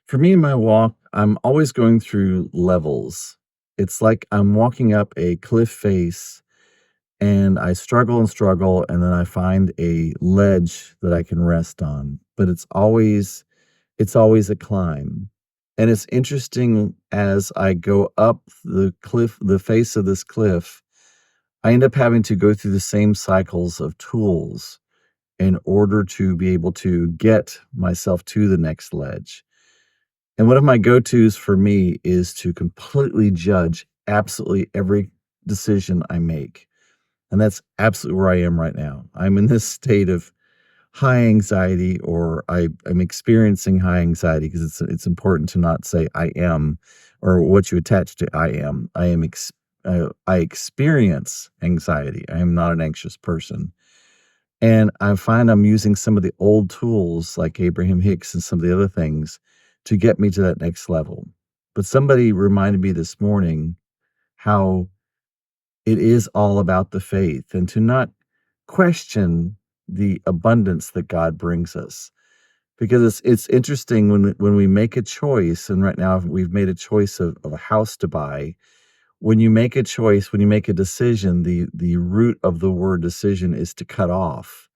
For me in my walk, I'm always going through levels. It's like I'm walking up a cliff face and I struggle and struggle, and then I find a ledge that I can rest on. But it's always a climb. And it's interesting as I go up the face of this cliff, I end up having to go through the same cycles of tools in order to be able to get myself to the next ledge. And one of my go-tos for me is to completely judge absolutely every decision I make, and that's absolutely where I am right now. I'm in this state of high anxiety, or I'm experiencing high anxiety because it's important to not say I am or what you attach to I am. I experience anxiety. I am not an anxious person. And I find I'm using some of the old tools like Abraham Hicks and some of the other things to get me to that next level. But somebody reminded me this morning how it is all about the faith and to not question the abundance that God brings us. Because it's interesting when we make a choice, and right now we've made a choice of a house to buy. When you make a choice, when you make a decision, the root of the word decision is to cut off.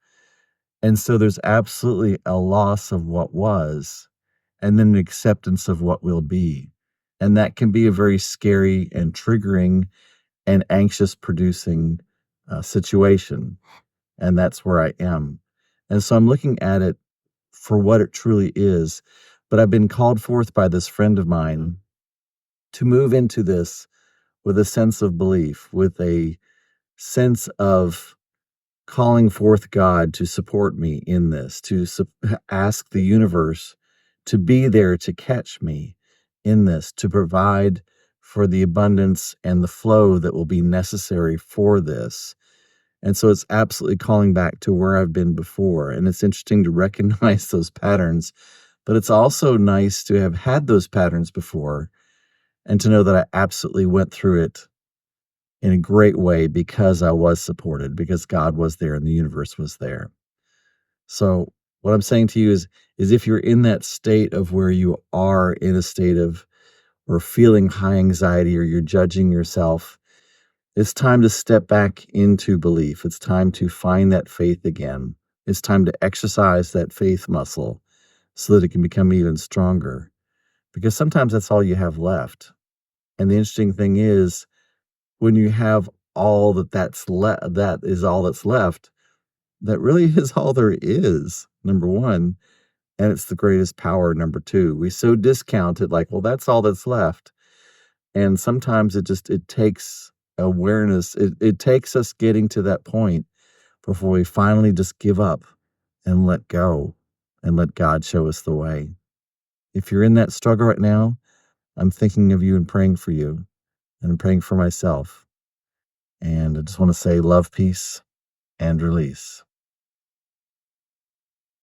And so there's absolutely a loss of what was, and then an acceptance of what will be. And that can be a very scary and triggering and anxious producing situation. And that's where I am. And so I'm looking at it for what it truly is. But I've been called forth by this friend of mine to move into this with a sense of belief, with a sense of calling forth God to support me in this, ask the universe to be there to catch me in this, to provide for the abundance and the flow that will be necessary for this. And so it's absolutely calling back to where I've been before. And it's interesting to recognize those patterns, but it's also nice to have had those patterns before and to know that I absolutely went through it in a great way because I was supported, because God was there and the universe was there. So what I'm saying to you is if you're in that state of where you are in a state of or feeling high anxiety, or you're judging yourself, it's time to step back into belief. It's time to find that faith again. It's time to exercise that faith muscle so that it can become even stronger, because sometimes that's all you have left. And the interesting thing is, when you have all that is all that's left, that really is all there is, number one, and it's the greatest power, number two. We so discount it like, well, that's all that's left. And sometimes it takes awareness. It takes us getting to that point before we finally just give up and let go and let God show us the way. If you're in that struggle right now, I'm thinking of you and praying for you, and I'm praying for myself. And I just want to say love, peace, and release.